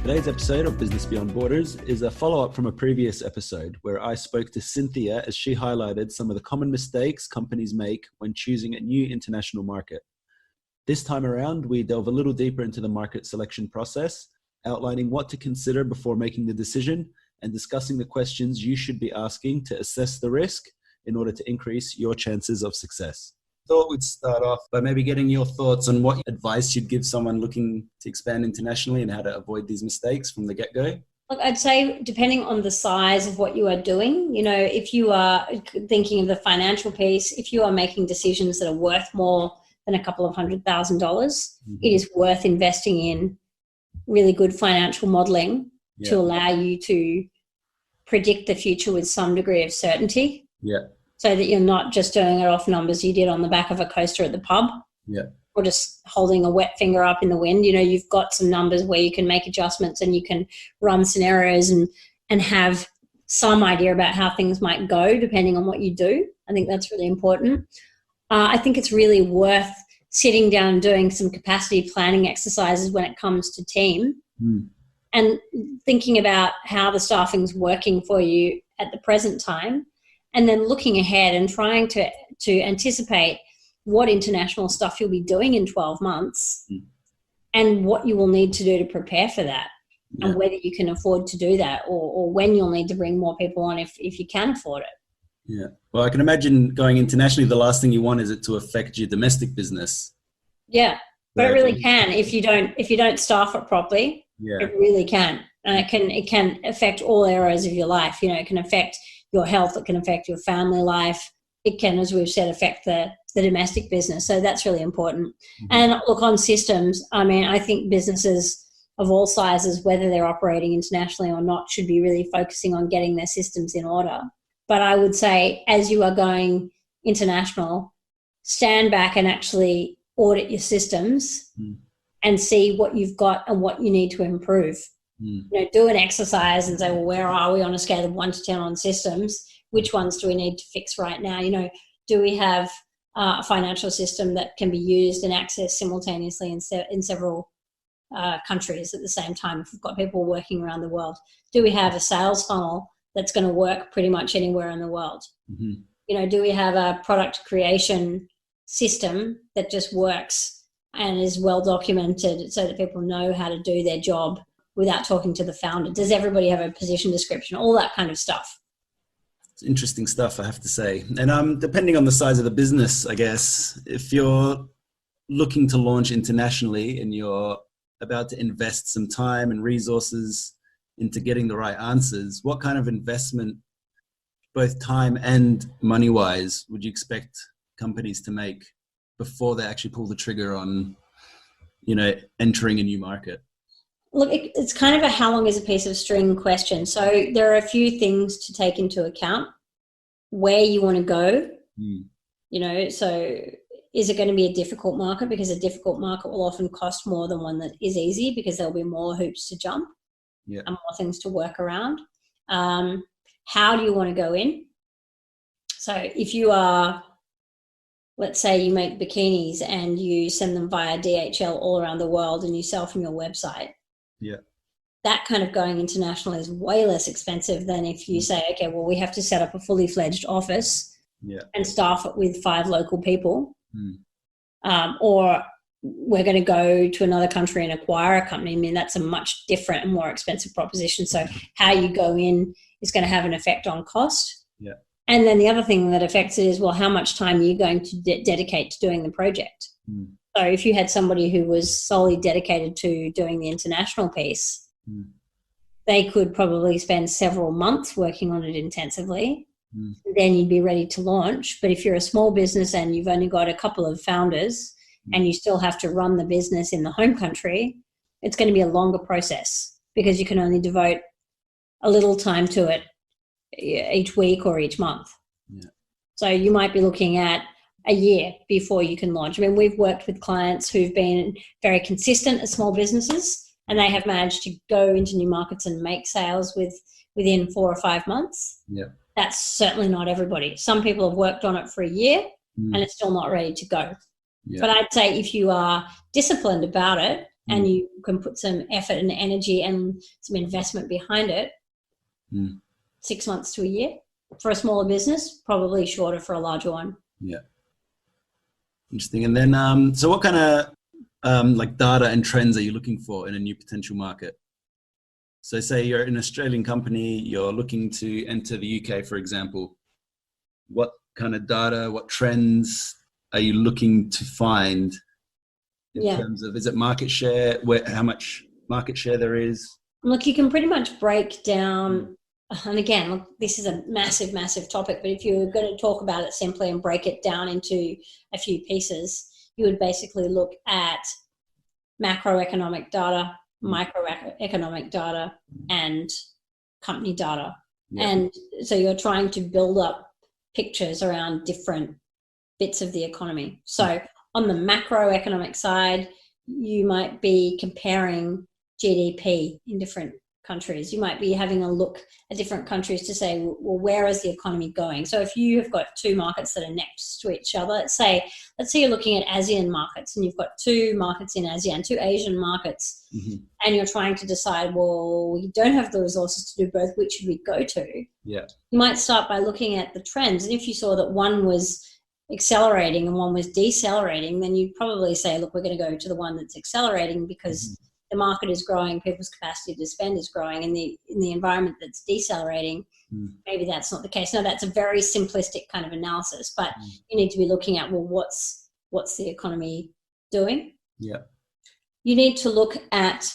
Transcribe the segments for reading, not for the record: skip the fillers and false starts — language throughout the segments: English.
Today's episode of Business Beyond Borders is a follow-up from a previous episode where I spoke to Cynthia as she highlighted some of the common mistakes companies make when choosing a new international market. This time around, we delve a little deeper into the market selection process, outlining what to consider before making the decision and discussing the questions you should be asking to assess the risk in order to increase your chances of success. Thought we'd start off by maybe getting your thoughts on what advice you'd give someone looking to expand internationally and how to avoid these mistakes from the get-go. Look, I'd say depending on the size of what you are doing, if you are thinking of the financial piece, if you are making decisions that are worth more than a couple of $100,000, it is worth investing in really good financial modeling to allow you to predict the future with some degree of certainty. So that you're not just doing it off numbers you did on the back of a coaster at the pub or just holding a wet finger up in the wind. You've got some numbers where you can make adjustments and you can run scenarios and have some idea about how things might go depending on what you do. I think that's really important. I think it's really worth sitting down and doing some capacity planning exercises when it comes to team and thinking about how the staffing's working for you at the present time. And then looking ahead and trying to anticipate what international stuff you'll be doing in 12 months and what you will need to do to prepare for that and whether you can afford to do that or when you'll need to bring more people on if you can afford it. Yeah. Well, I can imagine going internationally, the last thing you want is it to affect your domestic business. Yeah, but it really can if you don't staff it properly. It really can. And it can affect all areas of your life. It can affect your health, it can affect your family life. It can, as we've said, affect the domestic business. So that's really important. And look, on systems, I think businesses of all sizes, whether they're operating internationally or not, should be really focusing on getting their systems in order. But I would say as you are going international, stand back and actually audit your systems and see what you've got and what you need to improve. Do an exercise and say, well, where are we on a scale of 1 to 10 on systems? Which ones do we need to fix right now? Do we have a financial system that can be used and accessed simultaneously in several countries at the same time if we've got people working around the world? Do we have a sales funnel that's going to work pretty much anywhere in the world? Do we have a product creation system that just works and is well documented so that people know how to do their job without talking to the founder? Does everybody have a position description? All that kind of stuff. It's interesting stuff, I have to say. And depending on the size of the business, I guess, if you're looking to launch internationally and you're about to invest some time and resources into getting the right answers, what kind of investment, both time and money-wise, would you expect companies to make before they actually pull the trigger on, entering a new market? Look, it's kind of a how long is a piece of string question. So there are a few things to take into account. Where you want to go, so is it going to be a difficult market? Because a difficult market will often cost more than one that is easy because there'll be more hoops to jump and more things to work around. How do you want to go in? So if you are, let's say you make bikinis and you send them via DHL all around the world and you sell from your website, that kind of going international is way less expensive than if you say, okay, well, we have to set up a fully fledged office and staff it with 5 local people, or we're going to go to another country and acquire a company. That's a much different and more expensive proposition. So how you go in is going to have an effect on cost. And then the other thing that affects it is, well, how much time are you going to dedicate to doing the project? So if you had somebody who was solely dedicated to doing the international piece, they could probably spend several months working on it intensively. Then you'd be ready to launch. But if you're a small business and you've only got a couple of founders and you still have to run the business in the home country, it's going to be a longer process because you can only devote a little time to it each week or each month. So you might be looking at a year before you can launch. We've worked with clients who've been very consistent as small businesses and they have managed to go into new markets and make sales within 4 or 5 months. That's certainly not everybody. Some people have worked on it for a year and it's still not ready to go. But I'd say if you are disciplined about it and you can put some effort and energy and some investment behind it, 6 months to a year. For a smaller business, probably shorter for a larger one. Yeah. Interesting. And then, so what kind of like data and trends are you looking for in a new potential market? So say you're an Australian company, you're looking to enter the UK, for example. What kind of data, what trends are you looking to find in terms of, is it market share, how much market share there is? Look, you can pretty much break down, and again, look, this is a massive, massive topic, but if you were going to talk about it simply and break it down into a few pieces, you would basically look at macroeconomic data, microeconomic data, and company data. Yeah. And so you're trying to build up pictures around different bits of the economy. So on the macroeconomic side, you might be comparing GDP in different countries. You might be having a look at different countries to say, well, where is the economy going? So if you have got two markets that are next to each other, let's say you're looking at ASEAN markets and you've got two markets in ASEAN, two Asian markets, and you're trying to decide, well, we don't have the resources to do both, which should we go to? Yeah. You might start by looking at the trends. And if you saw that one was accelerating and one was decelerating, then you'd probably say, look, we're going to go to the one that's accelerating because the market is growing, people's capacity to spend is growing, and in the environment that's decelerating, maybe that's not the case. No, that's a very simplistic kind of analysis, but you need to be looking at, well, what's the economy doing? Yeah. You need to look at,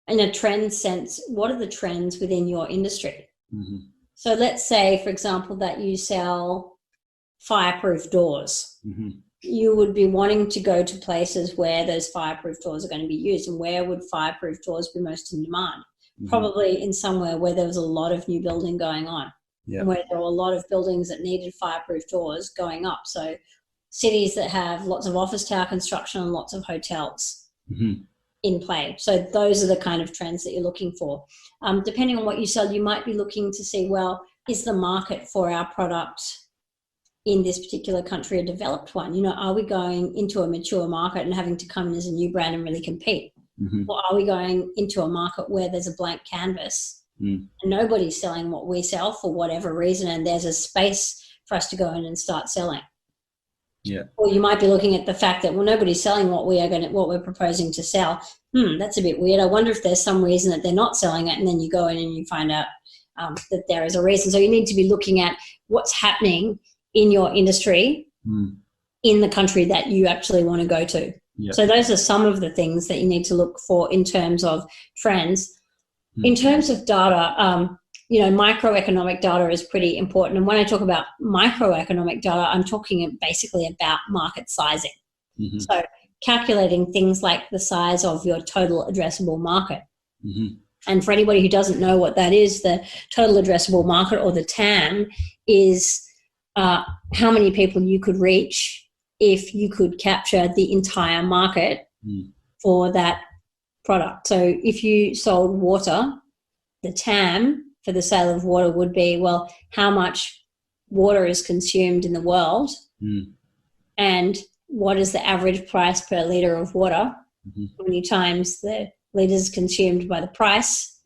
in a trend sense, what are the trends within your industry? So let's say, for example, that you sell fireproof doors. You would be wanting to go to places where those fireproof doors are going to be used. And where would fireproof doors be most in demand? Probably in somewhere where there was a lot of new building going on, and where there were a lot of buildings that needed fireproof doors going up. So cities that have lots of office tower construction and lots of hotels in play. So those are the kind of trends that you're looking for. Depending on what you sell, you might be looking to see, well, is the market for our product in this particular country a developed one? You know, are we going into a mature market and having to come in as a new brand and really compete? Or are we going into a market where there's a blank canvas and nobody's selling what we sell for whatever reason, and there's a space for us to go in and start selling? Yeah. Or you might be looking at the fact that, well, nobody's selling what we're proposing to sell. That's a bit weird. I wonder if there's some reason that they're not selling it, and then you go in and you find out that there is a reason. So you need to be looking at what's happening in your industry in the country that you actually want to go to. Yep. So those are some of the things that you need to look for in terms of trends. In terms of data, microeconomic data is pretty important. And when I talk about microeconomic data, I'm talking basically about market sizing. So calculating things like the size of your total addressable market. And for anybody who doesn't know what that is, the total addressable market, or the TAM, is how many people you could reach if you could capture the entire market for that product. So if you sold water, the TAM for the sale of water would be, well, how much water is consumed in the world and what is the average price per litre of water? How many times the litres consumed by the price?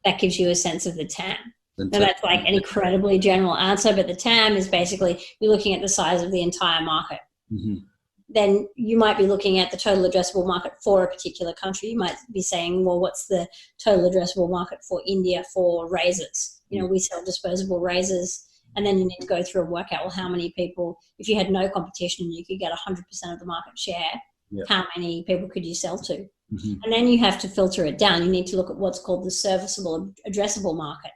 That gives you a sense of the TAM. Now that's like an incredibly general answer, but the TAM is basically you're looking at the size of the entire market. Then you might be looking at the total addressable market for a particular country. You might be saying, well, what's the total addressable market for India for razors? You know, we sell disposable razors, and then you need to go through and work out, well, how many people, if you had no competition, you could get 100% of the market share. How many people could you sell to? And then you have to filter it down. You need to look at what's called the serviceable addressable market.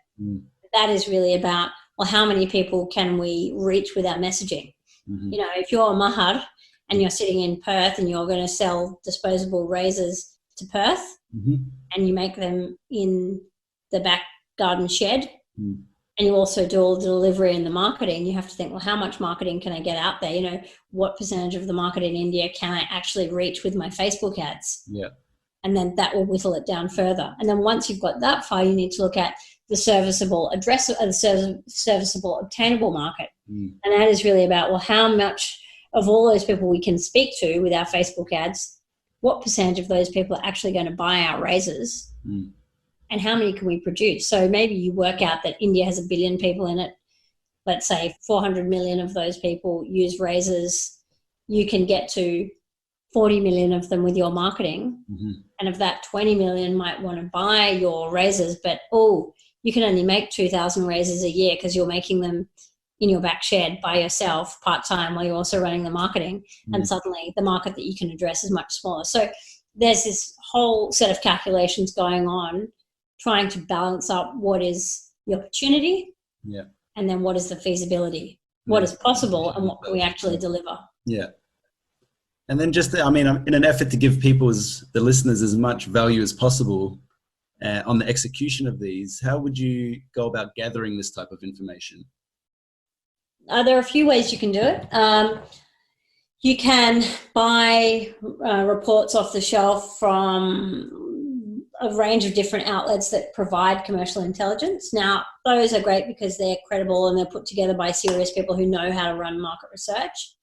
That is really about, well, how many people can we reach with our messaging? You know, if you're Maher and you're sitting in Perth and you're going to sell disposable razors to Perth and you make them in the back garden shed and you also do all the delivery and the marketing, you have to think, well, how much marketing can I get out there? You know, what percentage of the market in India can I actually reach with my Facebook ads? And then that will whittle it down further. And then once you've got that far, you need to look at the serviceable serviceable obtainable market. And that is really about, well, how much of all those people we can speak to with our Facebook ads what percentage of those people are actually going to buy our razors, and how many can we produce? So maybe you work out that India has 1 billion people in it. Let's say 400 million of those people use razors. You can get to 40 million of them with your marketing. And of that, 20 million might want to buy your razors, but you can only make 2,000 razors a year because you're making them in your back shed by yourself part-time while you're also running the marketing. And suddenly the market that you can address is much smaller. So there's this whole set of calculations going on, trying to balance up what is the opportunity and then what is the feasibility, what is possible and what can we actually deliver. Yeah. And then just, I mean, in an effort to give the listeners as much value as possible on the execution of these, how would you go about gathering this type of information? There are a few ways you can do it. You can buy reports off the shelf from a range of different outlets that provide commercial intelligence. Now, those are great because they're credible and they're put together by serious people who know how to run market research.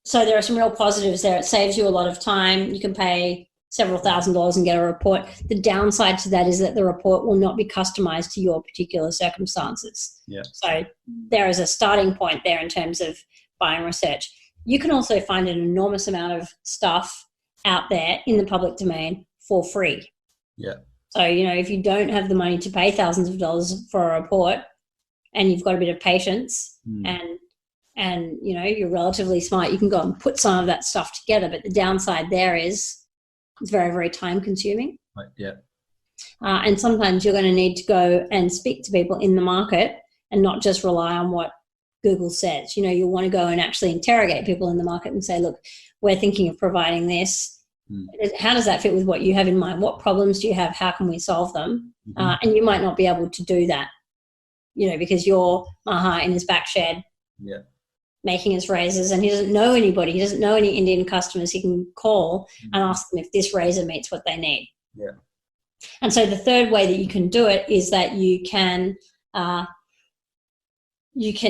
So there are some real positives there. It saves you a lot of time. You can pay several $1,000s and get a report. The downside to that is that the report will not be customized to your particular circumstances. So there is a starting point there in terms of buying research. You can also find an enormous amount of stuff out there in the public domain for free. So, if you don't have the money to pay thousands of dollars for a report and you've got a bit of patience and you're relatively smart, you can go and put some of that stuff together. But the downside there is it's very, very time consuming. And sometimes you're going to need to go and speak to people in the market and not just rely on what Google says. You'll want to go and actually interrogate people in the market and say, look, we're thinking of providing this. How does that fit with what you have in mind? What problems do you have? How can we solve them? And you might not be able to do that, because you're Maher in his back shed making his razors and he doesn't know anybody. He doesn't know any Indian customers he can call and ask them if this razor meets what they need. And so the third way that you can do it is that you can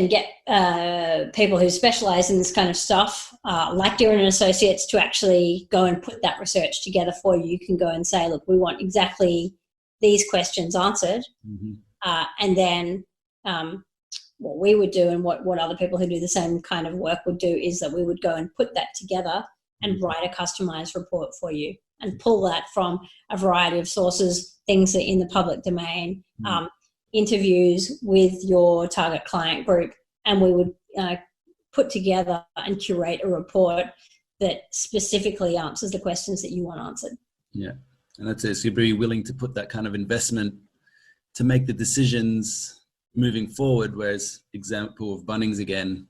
get people who specialize in this kind of stuff, like Deere and Associates, to actually go and put that research together for you. You can go and say, look, we want exactly these questions answered. And then what we would do and what other people who do the same kind of work would do is that we would go and put that together and write a customized report for you and pull that from a variety of sources, things that are in the public domain, interviews with your target client group, and we would put together and curate a report that specifically answers the questions that you want answered. And that's it. So you're very willing to put that kind of investment to make the decisions moving forward, whereas example of Bunnings again,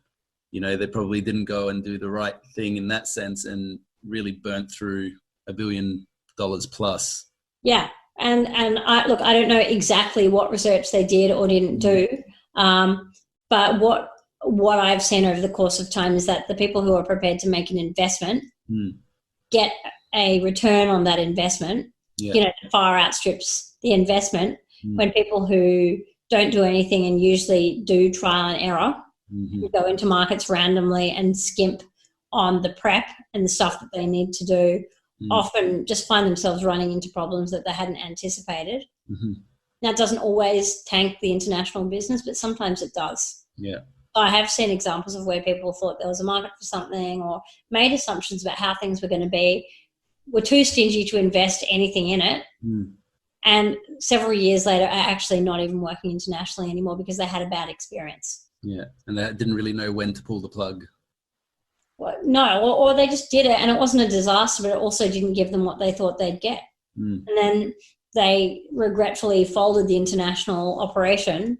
they probably didn't go and do the right thing in that sense and really burnt through $1 billion plus. And I don't know exactly what research they did or didn't do, but what I've seen over the course of time is that the people who are prepared to make an investment get a return on that investment, far outstrips the investment when people who don't do anything and usually do trial and error, go into markets randomly and skimp on the prep and the stuff that they need to do, often just find themselves running into problems that they hadn't anticipated. Now, it doesn't always tank the international business, but sometimes it does. I have seen examples of where people thought there was a market for something or made assumptions about how things were going to be, were too stingy to invest anything in it, and several years later are actually not even working internationally anymore because they had a bad experience. And they didn't really know when to pull the plug. Or they just did it and it wasn't a disaster, but it also didn't give them what they thought they'd get. And then they regretfully folded the international operation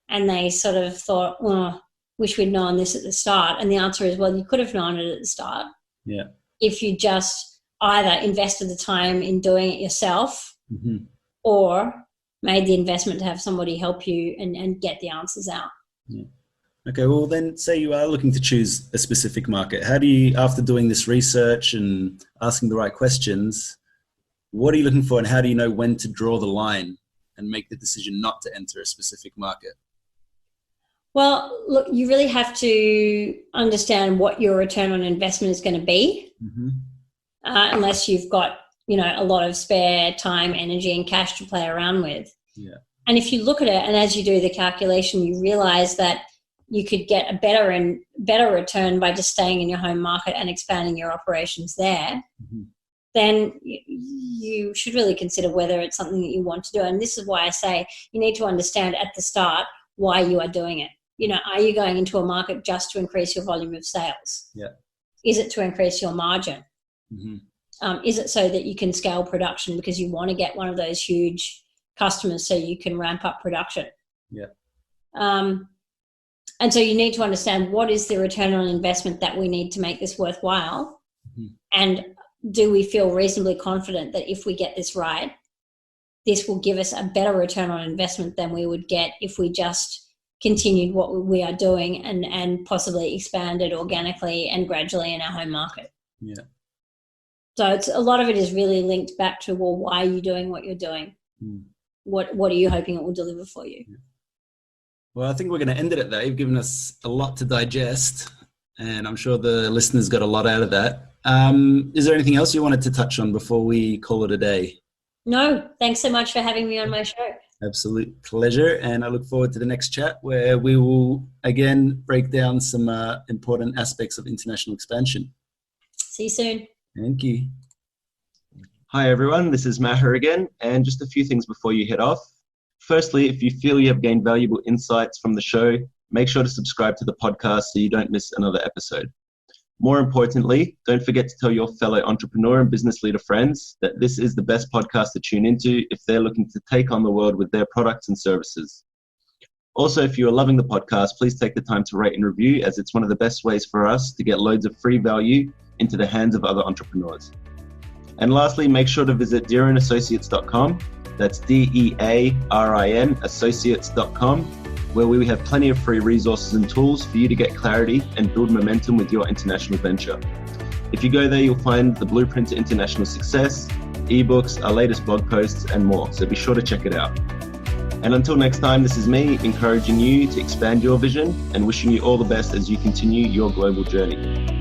and they sort of thought, wish we'd known this at the start. And the answer is, well, you could have known it at the start. If you just either invested the time in doing it yourself or made the investment to have somebody help you and get the answers out. Okay, well then say you are looking to choose a specific market. How do you, after doing this research and asking the right questions, what are you looking for and how do you know when to draw the line and make the decision not to enter a specific market? Well, look, you really have to understand what your return on investment is going to be. unless you've got, a lot of spare time, energy, and cash to play around with. Yeah. And if you look at it, and as you do the calculation, you realize that you could get a better return by just staying in your home market and expanding your operations there, then you should really consider whether it's something that you want to do. And this is why I say you need to understand at the start why you are doing it. Are you going into a market just to increase your volume of sales? Yeah. Is it to increase your margin? Mm-hmm. Is it so that you can scale production because you want to get one of those huge customers so you can ramp up production? Yeah. And so you need to understand what is the return on investment that we need to make this worthwhile. And do we feel reasonably confident that if we get this right, this will give us a better return on investment than we would get if we just continued what we are doing and possibly expanded organically and gradually in our home market. Yeah. So a lot of it is really linked back to, well, why are you doing what you're doing? What are you hoping it will deliver for you? Yeah. Well, I think we're going to end it at that. You've given us a lot to digest, and I'm sure the listeners got a lot out of that. Is there anything else you wanted to touch on before we call it a day? No, thanks so much for having me on my show. Absolute pleasure. And I look forward to the next chat where we will again break down some important aspects of international expansion. See you soon. Thank you. Hi everyone, this is Maher again, and just a few things before you head off. Firstly, if you feel you have gained valuable insights from the show, make sure to subscribe to the podcast so you don't miss another episode. More importantly, don't forget to tell your fellow entrepreneur and business leader friends that this is the best podcast to tune into if they're looking to take on the world with their products and services. Also, if you are loving the podcast, please take the time to rate and review, as it's one of the best ways for us to get loads of free value into the hands of other entrepreneurs. And lastly, make sure to visit dearinassociates.com. That's DEARIN associates.com, where we have plenty of free resources and tools for you to get clarity and build momentum with your international venture. If you go there, you'll find the blueprint to international success, ebooks, our latest blog posts, and more. So be sure to check it out. And until next time, this is me encouraging you to expand your vision and wishing you all the best as you continue your global journey.